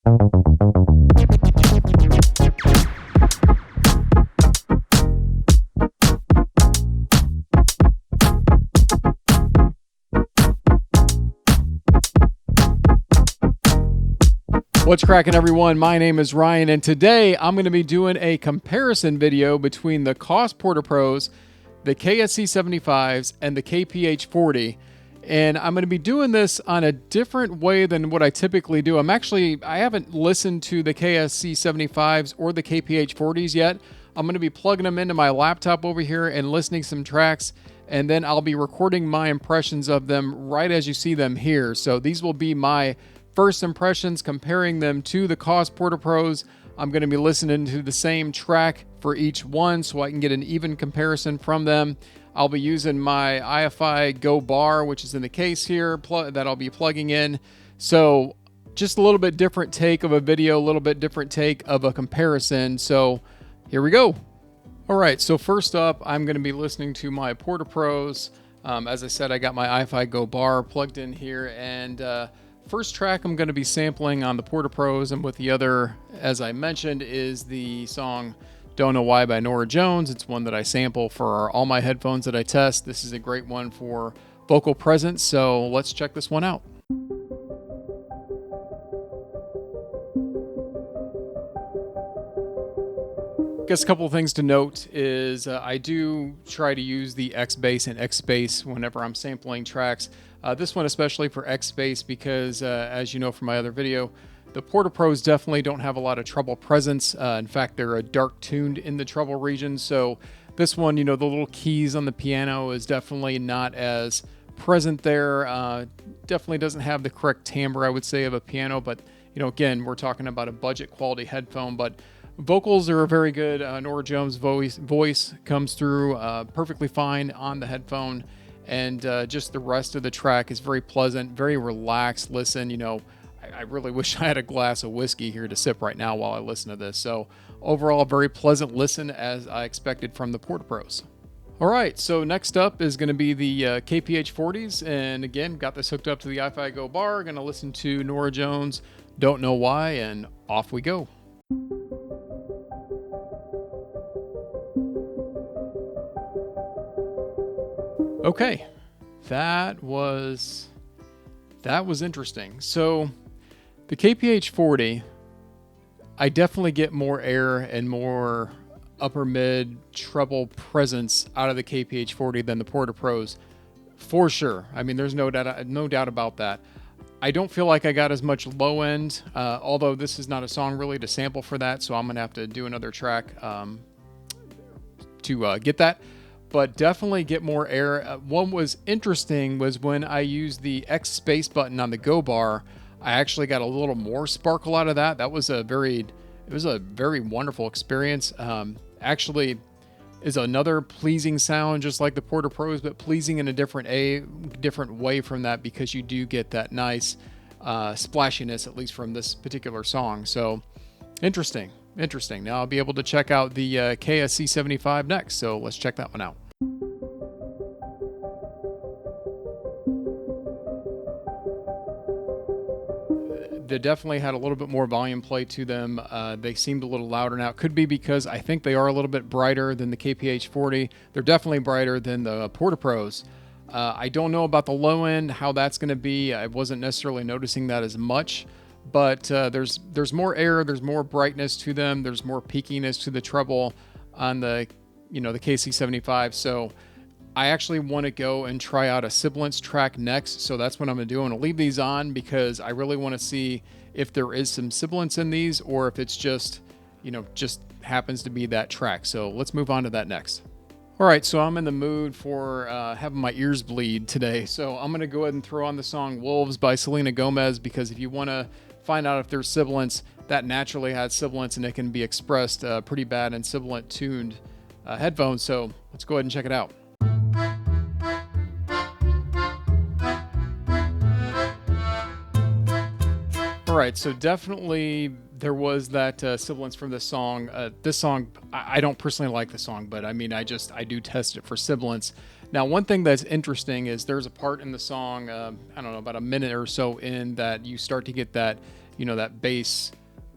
What's cracking, everyone? My name is Ryan, and today I'm going to be doing a comparison video between the KOSS Porta Pros, the KSC75s, and the KPH40. And I'm going to be doing this on a different way than what I typically do. I haven't listened to the KSC75s or the KPH40s yet. I'm going to be plugging them into my laptop over here and listening some tracks, and then I'll be recording my impressions of them right as you see them here. So these will be my first impressions, comparing them to the KOSS Porta Pros. I'm going to be listening to the same track for each one so I can get an even comparison from them. I'll be using my IFI Go bar, which is in the case here, that I'll be plugging in. So just a little bit different take of a video, a little bit different take of a comparison. So here we go. All right, so first up, I'm going to be listening to my Porta Pros. As I said, I got my IFI Go bar plugged in here, and first track I'm going to be sampling on the Porta Pros, and with the other, as I mentioned, is the song Don't Know Why by Norah Jones. It's one that I sample for all my headphones that I test. This is a great one for vocal presence, so let's check this one out. Guess a couple of things to note is I do try to use the X bass and X bass whenever I'm sampling tracks. This one especially for X bass because as you know from my other video, the Porta Pros definitely don't have a lot of treble presence. In fact, they're dark tuned in the treble region. So this one, you know, the little keys on the piano is definitely not as present there. Definitely doesn't have the correct timbre, I would say, of a piano. But, you know, again, we're talking about a budget quality headphone. But vocals are very good. Norah Jones' voice comes through perfectly fine on the headphone. And just the rest of the track is very pleasant, very relaxed listen. You know, I really wish I had a glass of whiskey here to sip right now while I listen to this. So overall, very pleasant listen as I expected from the Porta Pros. All right, so next up is going to be the KPH40s. And again, got this hooked up to the IFI Go bar. Going to listen to Norah Jones, Don't Know Why, and off we go. Okay, that was interesting. So the KPH40, I definitely get more air and more upper mid treble presence out of the KPH40 than the Porta Pros, for sure. I mean, there's no doubt about that. I don't feel like I got as much low end, although this is not a song really to sample for that, so I'm gonna have to do another track to get that. But definitely get more air. What was interesting was when I used the X space button on the Go bar, I actually got a little more sparkle out of that. It was a very wonderful experience. Actually is another pleasing sound, just like the Porta Pros, but pleasing in a different way from that, because you do get that nice splashiness, at least from this particular song. So interesting. Now I'll be able to check out the KSC75 next, so let's check that one out. They definitely had a little bit more volume play to them. They seemed a little louder now. It could be because I think they are a little bit brighter than the KPH40. They're definitely brighter than the Porta Pros. I don't know about the low end, how that's going to be. I wasn't necessarily noticing that as much. But there's more air, there's more brightness to them, there's more peakiness to the treble on the KC75. So I actually want to go and try out a sibilance track next. So that's what I'm going to do. I'm going to leave these on because I really want to see if there is some sibilance in these, or if it's just happens to be that track. So let's move on to that next. All right, so I'm in the mood for having my ears bleed today. So I'm going to go ahead and throw on the song Wolves by Selena Gomez, because if you want to find out if there's sibilance, that naturally has sibilance, and it can be expressed pretty bad in sibilant tuned headphones. So let's go ahead and check it out. All right, so definitely there was that sibilance from this song. I don't personally like the song, but I mean, I do test it for sibilance. Now, one thing that's interesting is there's a part in the song, I don't know, about a minute or so in, that you start to get that that bass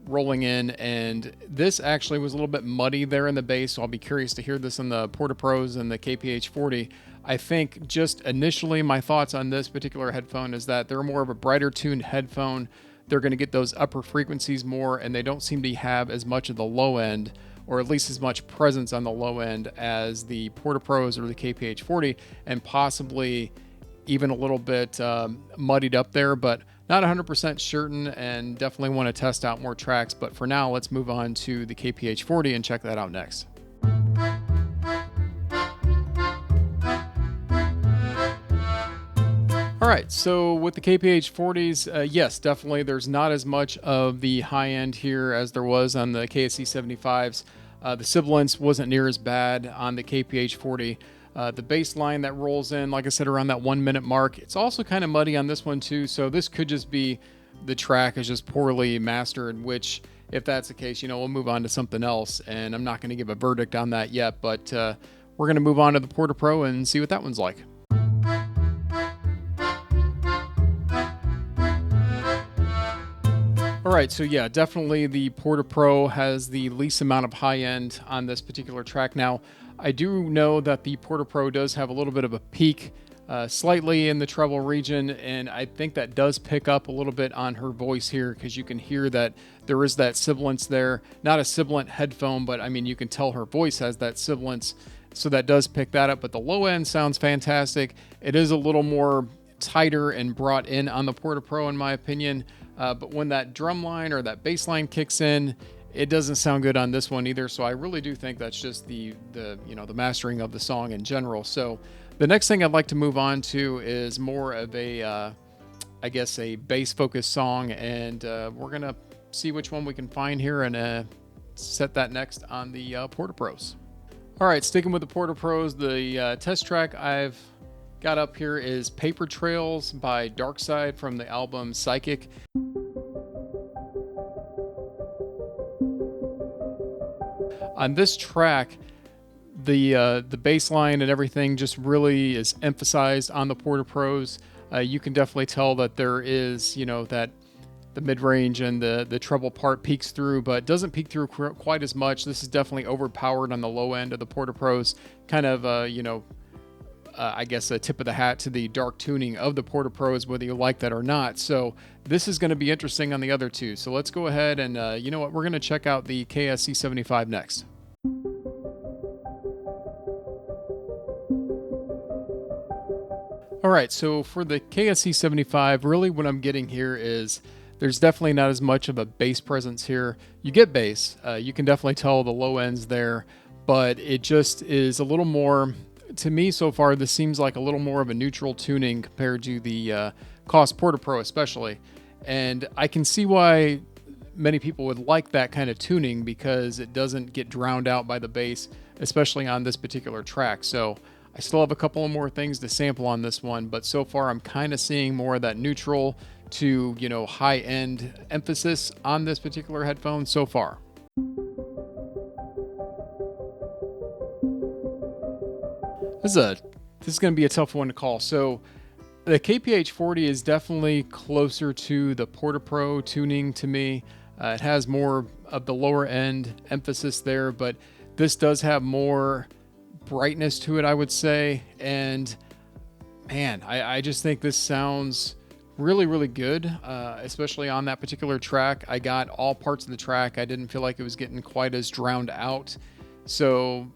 rolling in, and this actually was a little bit muddy there in the bass, so I'll be curious to hear this in the Porta Pros and the KPH40. I think just initially my thoughts on this particular headphone is that they're more of a brighter tuned headphone. They're going to get those upper frequencies more, and they don't seem to have as much of the low end, or at least as much presence on the low end as the Porta Pros or the KPH40, and possibly even a little bit muddied up there, but not 100% certain, and definitely want to test out more tracks. But for now, let's move on to the KPH40 and check that out next. All right, so with the KPH40s, yes, definitely there's not as much of the high end here as there was on the KSC75s. The sibilance wasn't near as bad on the KPH40. The bass line that rolls in, like I said, around that 1 minute mark. It's also kind of muddy on this one too, so this could just be the track is just poorly mastered, which if that's the case, we'll move on to something else, and I'm not going to give a verdict on that yet, but we're going to move on to the Porta Pro and see what that one's like. All right, so yeah, definitely the Porta Pro has the least amount of high end on this particular track. Now, I do know that the Porta Pro does have a little bit of a peak, slightly in the treble region, and I think that does pick up a little bit on her voice here, because you can hear that there is that sibilance there. Not a sibilant headphone, but I mean, you can tell her voice has that sibilance, so that does pick that up. But the low end sounds fantastic. It is a little more tighter and brought in on the Porta Pro, in my opinion. But when that drum line or that bass line kicks in, it doesn't sound good on this one either. So I really do think that's just the mastering of the song in general. So the next thing I'd like to move on to is more of a, I guess, a bass focused song, and we're gonna see which one we can find here and set that next on the Porta Pros. All right, sticking with the Porta Pros, the test track I've got up here is Paper Trails by Darkside from the album Psychic. On this track, the bass line and everything just really is emphasized on the Porta Pros. You can definitely tell that there is, that the mid-range and the treble part peaks through, but doesn't peak through quite as much. This is definitely overpowered on the low end of the Porta Pros. Kind of, I guess a tip of the hat to the dark tuning of the Porta Pros, whether you like that or not. So this is going to be interesting on the other two. So let's go ahead and, you know what, we're going to check out the KSC75 next. All right, so for the KSC75, really what I'm getting here is there's definitely not as much of a bass presence here. You get bass, you can definitely tell the low ends there, but it just is a little more, to me so far, this seems like a little more of a neutral tuning compared to the KOSS Porta Pro especially. And I can see why many people would like that kind of tuning, because it doesn't get drowned out by the bass, especially on this particular track. So I still have a couple of more things to sample on this one, but so far I'm kind of seeing more of that neutral to, high-end emphasis on this particular headphone so far. This is going to be a tough one to call. So the KPH40 is definitely closer to the Porta Pro tuning to me. It has more of the lower end emphasis there, but this does have more brightness to it, I would say. And man, I just think this sounds really, really good, especially on that particular track. I got all parts of the track. I didn't feel like it was getting quite as drowned out. So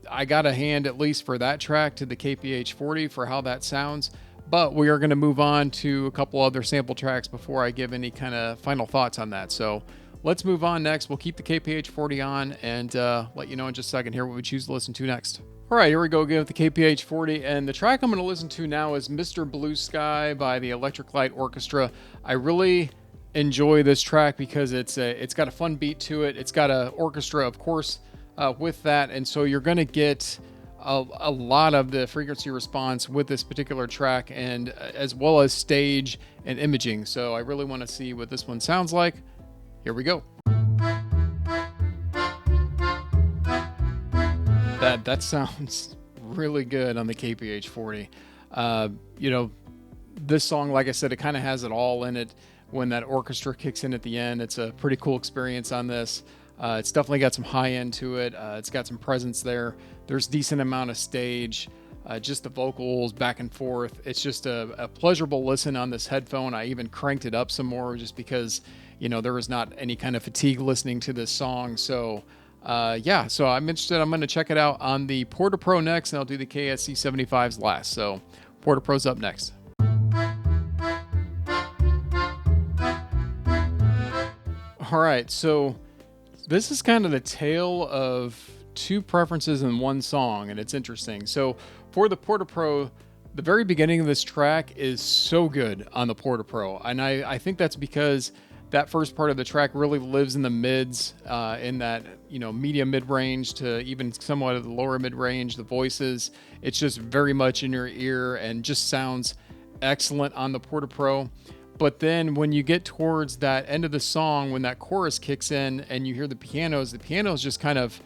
I got a hand, at least for that track, to the KPH40 for how that sounds. But we are going to move on to a couple other sample tracks before I give any kind of final thoughts on that. So let's move on next. We'll keep the KPH40 on and let you know in just a second here what we choose to listen to next. All right, here we go again with the KPH40. And the track I'm going to listen to now is Mr. Blue Sky by the Electric Light Orchestra. I really enjoy this track because it's got a fun beat to it. It's got an orchestra, of course, with that. And so you're going to get a lot of the frequency response with this particular track, and as well as stage and imaging. So I really want to see what this one sounds like. Here we go. That sounds really good on the KPH40. This song, like I said, it kind of has it all in it. when that orchestra kicks in at the end. It's a pretty cool experience on this. It's definitely got some high end to it. It's got some presence there. There's decent amount of stage, just the vocals back and forth. It's just a pleasurable listen on this headphone. I even cranked it up some more just because, there was not any kind of fatigue listening to this song. So yeah, so I'm interested. I'm going to check it out on the Porta Pro next, and I'll do the KSC75s last. So Porta Pro's up next. All right, so this is kind of the tale of two preferences in one song, and it's interesting. So for the Porta Pro, the very beginning of this track is so good on the Porta Pro, and I think that's because that first part of the track really lives in the mids, in that medium mid-range to even somewhat of the lower mid-range. The voices, it's just very much in your ear and just sounds excellent on the Porta Pro. But then when you get towards that end of the song, when that chorus kicks in and you hear the pianos just kind of,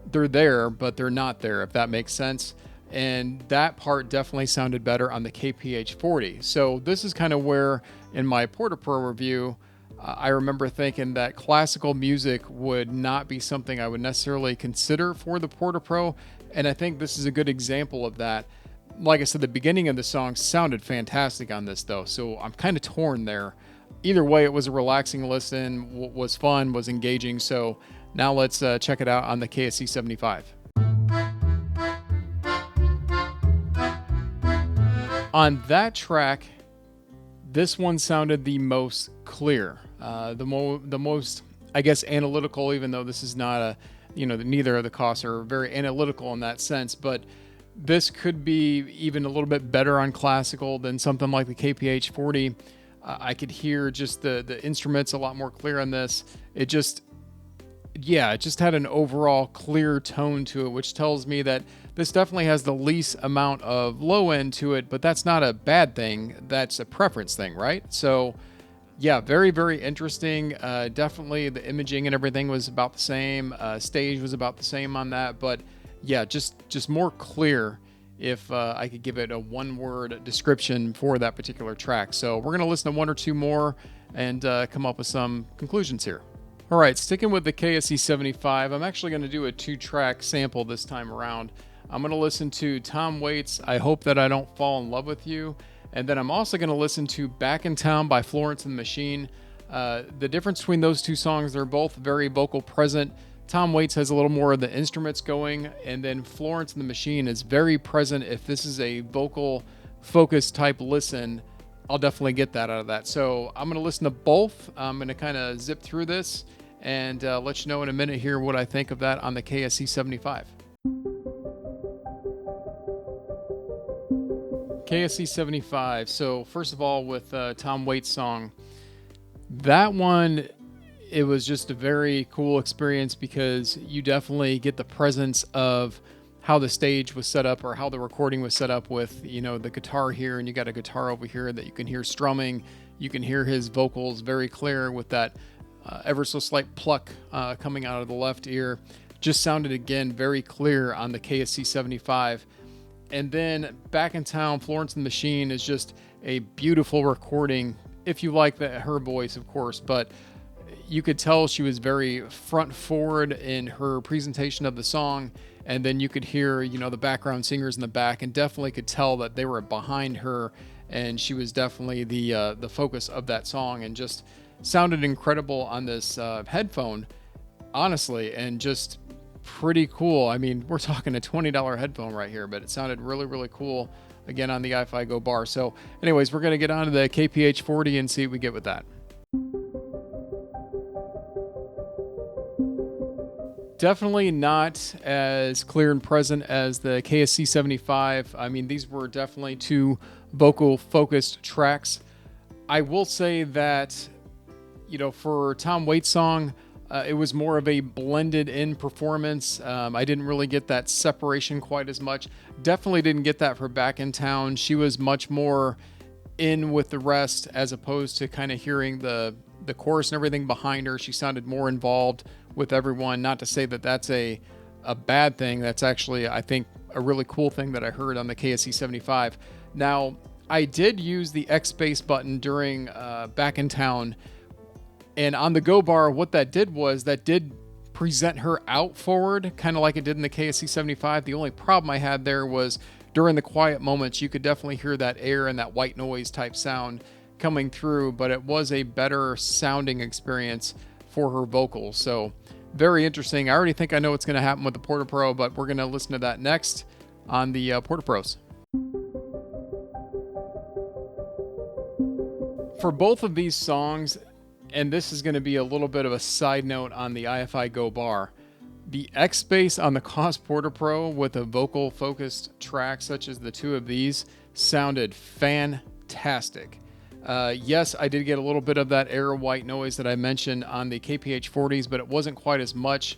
they're there, but they're not there, if that makes sense. And that part definitely sounded better on the KPH40. So this is kind of where, in my Porta Pro review, I remember thinking that classical music would not be something I would necessarily consider for the Porta Pro. And I think this is a good example of that. Like I said, the beginning of the song sounded fantastic on this, though, so I'm kind of torn there. Either way, it was a relaxing listen, was fun, was engaging, so now let's check it out on the KSC75. On that track, this one sounded the most clear, the most, I guess, analytical, even though this is not neither of the KOSS are very analytical in that sense, but this could be even a little bit better on classical than something like the KPH40. I could hear just the instruments a lot more clear on this. It just had an overall clear tone to it, which tells me that this definitely has the least amount of low end to it, but that's not a bad thing. That's a preference thing, right? So yeah, very, very interesting. Definitely the imaging and everything was about the same. Stage was about the same on that, but yeah, just more clear if I could give it a one-word description for that particular track. So we're going to listen to one or two more and come up with some conclusions here. All right, sticking with the KSC75, I'm actually going to do a 2-track sample this time around. I'm going to listen to Tom Waits' I Hope That I Don't Fall in Love With You, and then I'm also going to listen to Back in Town by Florence and the Machine. The difference between those two songs, they're both very vocal present. Tom Waits has a little more of the instruments going, and then Florence and the Machine is very present. If this is a vocal focus type listen, I'll definitely get that out of that. So I'm going to listen to both. I'm going to kind of zip through this and let you know in a minute here what I think of that on the KSC75. KSC75. So first of all, with Tom Waits' song, that one, it was just a very cool experience because you definitely get the presence of how the stage was set up or how the recording was set up with, the guitar here, and you got a guitar over here that you can hear strumming. You can hear his vocals very clear with that ever so slight pluck coming out of the left ear. Just sounded, again, very clear on the KSC75. And then Back in Town, Florence and the Machine is just a beautiful recording, if you like her voice, of course, but you could tell she was very front forward in her presentation of the song, and then you could hear, the background singers in the back, and definitely could tell that they were behind her, and she was definitely the focus of that song, and just sounded incredible on this headphone, honestly, and just pretty cool. I mean, we're talking a $20 headphone right here, but it sounded really, really cool, again, on the iFi Go bar. So anyways, we're going to get on to the KPH40 and see what we get with that. Definitely not as clear and present as the KSC75. I mean, these were definitely two vocal-focused tracks. I will say that, for Tom Waits' song, it was more of a blended-in performance. I didn't really get that separation quite as much. Definitely didn't get that for Back in Town. She was much more in with the rest as opposed to kind of hearing the chorus and everything behind her. She sounded more involved with everyone. Not to say that that's a bad thing. That's actually, I think, a really cool thing that I heard on the KSC75. Now, I did use the X bass button during Back in Town, and on the Go bar, what that did was that did present her out forward, kind of like it did in the KSC75. The only problem I had there was during the quiet moments, you could definitely hear that air and that white noise type sound coming through, but it was a better sounding experience for her vocals. So very interesting. I already think I know what's going to happen with the Porta Pro, but we're going to listen to that next on the Porta Pros. For both of these songs, and this is going to be a little bit of a side note on the IFI Go bar, the X bass on the KOSS Porta Pro with a vocal focused track such as the two of these sounded fantastic. Yes, I did get a little bit of that air white noise that I mentioned on the KPH40s, but it wasn't quite as much.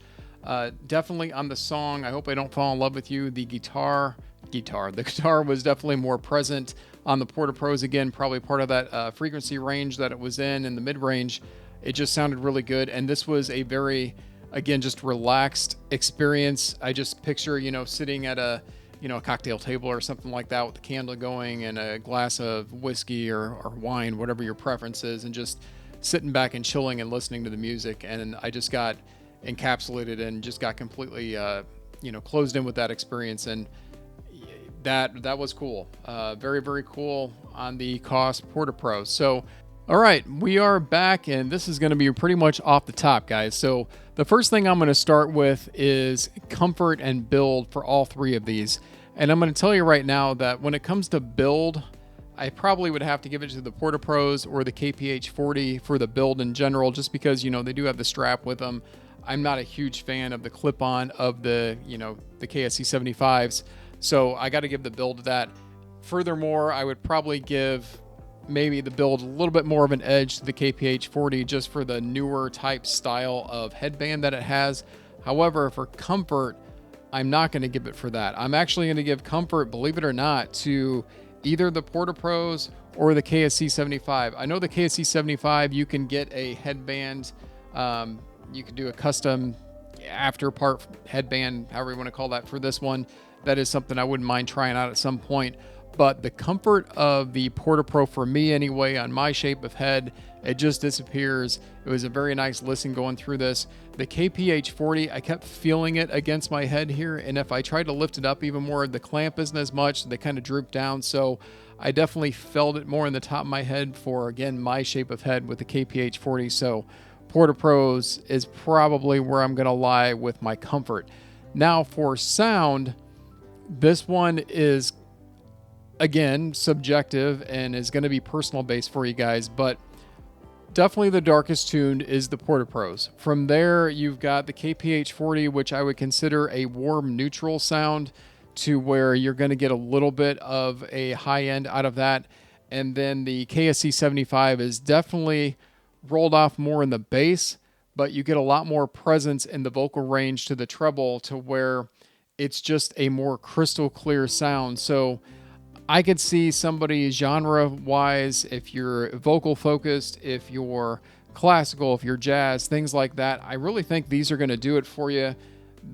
Definitely on the song I Hope I Don't Fall in Love with You, the guitar was definitely more present on the Porta Pros. Again, probably part of that frequency range that it was in the mid-range. It just sounded really good, and this was a very, again, just relaxed experience. I just picture, sitting at a cocktail table or something like that with the candle going and a glass of whiskey or wine, whatever your preference is, and just sitting back and chilling and listening to the music. And I just got encapsulated and just got completely, closed in with that experience. And that was cool. Very, very cool on the KOSS Porta Pro. So, all right, we are back, and this is going to be pretty much off the top, guys. So the first thing I'm going to start with is comfort and build for all three of these. And I'm going to tell you right now that when it comes to build, I probably would have to give it to the Porta Pros or the KPH40 for the build in general, just because, they do have the strap with them. I'm not a huge fan of the clip-on of the KSC75s. So I got to give the build to that. Furthermore, I would probably give maybe the build a little bit more of an edge to the KPH40 just for the newer type style of headband that it has. However, for comfort, I'm not going to give it for that. I'm actually going to give comfort, believe it or not, to either the Porta Pros or the KSC75. I know the KSC75, you can get a headband. You can do a custom after part headband, however you want to call that for this one. That is something I wouldn't mind trying out at some point. But the comfort of the Porta Pro, for me anyway, on my shape of head, it just disappears. It was a very nice listen going through this. The KPH40, I kept feeling it against my head here, and if I tried to lift it up even more, the clamp isn't as much. They kind of droop down, so I definitely felt it more in the top of my head for, again, my shape of head with the KPH40. So Porta Pros is probably where I'm going to lie with my comfort. Now for sound, this one is, again, subjective and is going to be personal based for you guys, but definitely the darkest tuned is the Porta Pros. From there, you've got the KPH40, which I would consider a warm neutral sound, to where you're going to get a little bit of a high end out of that. And then the KSC75 is definitely rolled off more in the bass, but you get a lot more presence in the vocal range to the treble, to where it's just a more crystal clear sound. So I could see somebody genre-wise, if you're vocal focused, if you're classical, if you're jazz, things like that, I really think these are going to do it for you.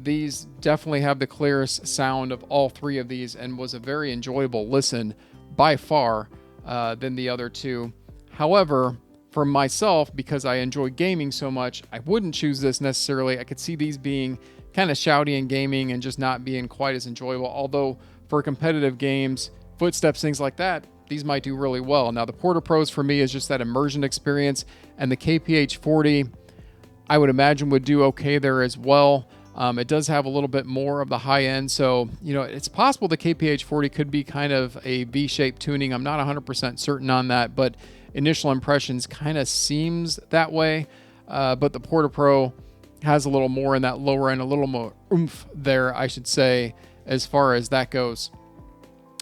These definitely have the clearest sound of all three of these, and was a very enjoyable listen by far than the other two. However, for myself, because I enjoy gaming so much, I wouldn't choose this necessarily. I could see these being kind of shouty in gaming and just not being quite as enjoyable. Although for competitive games, footsteps, things like that, these might do really well. Now the Porta Pros for me is just that immersion experience, and the KPH40 I would imagine would do okay there as well. It does have a little bit more of the high end, so it's possible the KPH40 could be kind of a V-shaped tuning. I'm not 100% certain on that, but initial impressions kind of seems that way. But the Porta Pro has a little more in that lower end, a little more oomph there, I should say, as far as that goes.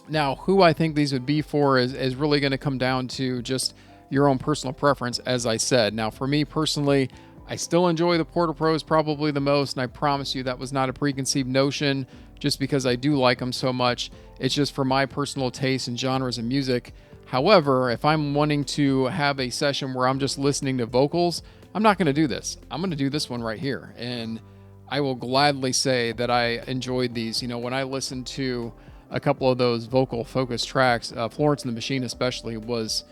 Now, who I think these would be for is really going to come down to just your own personal preference, as I said. Now, for me personally, I still enjoy the Porta Pros probably the most, and I promise you that was not a preconceived notion just because I do like them so much. It's just for my personal taste and genres of music. However, if I'm wanting to have a session where I'm just listening to vocals, I'm not going to do this. I'm going to do this one right here, and I will gladly say that I enjoyed these. When I listened to a couple of those vocal focus tracks, Florence and the Machine especially, was,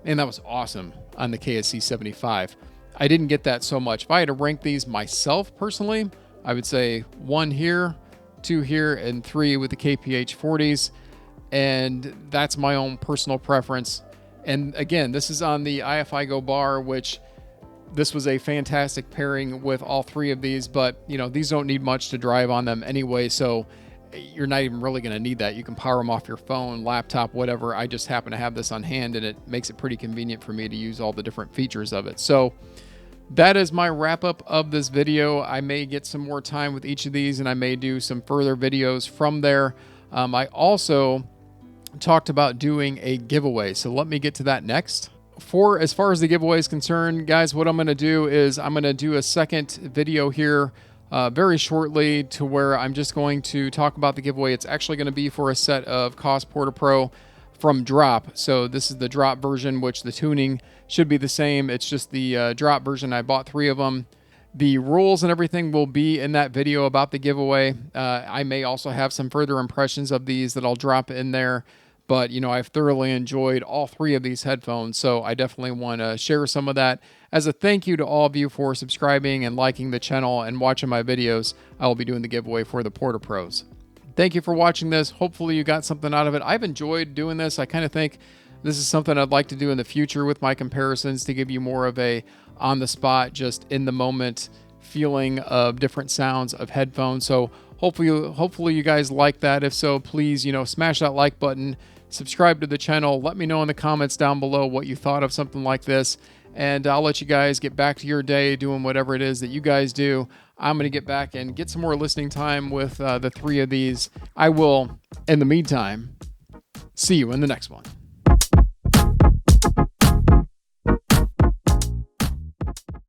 and that was awesome on the KSC75. I didn't get that so much. If I had to rank these myself personally, I would say 1 here, 2 here, and 3 with the KPH40s. And that's my own personal preference. And again, this is on the IFI Go bar, which this was a fantastic pairing with all 3 of these, but you know, these don't need much to drive on them anyway, so you're not even really going to need that. You can power them off your phone, laptop, whatever. I just happen to have this on hand, and it makes it pretty convenient for me to use all the different features of it. So that is my wrap up of this video. I may get some more time with each of these, and I may do some further videos from there. I also talked about doing a giveaway, so let me get to that next. As far as the giveaway is concerned, guys, what I'm going to do is I'm going to do a second video here very shortly, to where I'm just going to talk about the giveaway. It's actually going to be for a set of KOSS Porta Pro from Drop. So this is the Drop version, which the tuning should be the same. It's just the Drop version. I bought 3 of them. The rules and everything will be in that video about the giveaway. I may also have some further impressions of these that I'll drop in there. But, you know, I've thoroughly enjoyed all 3 of these headphones, so I definitely want to share some of that. As a thank you to all of you for subscribing and liking the channel and watching my videos, I will be doing the giveaway for the Porta Pros. Thank you for watching this. Hopefully you got something out of it. I've enjoyed doing this. I kind of think this is something I'd like to do in the future with my comparisons, to give you more of a on-the-spot, just in-the-moment feeling of different sounds of headphones. So hopefully you guys like that. If so, please, you know, smash that like button. Subscribe to the channel. Let me know in the comments down below what you thought of something like this, and I'll let you guys get back to your day doing whatever it is that you guys do. I'm going to get back and get some more listening time with the 3 of these. I will, in the meantime, see you in the next one.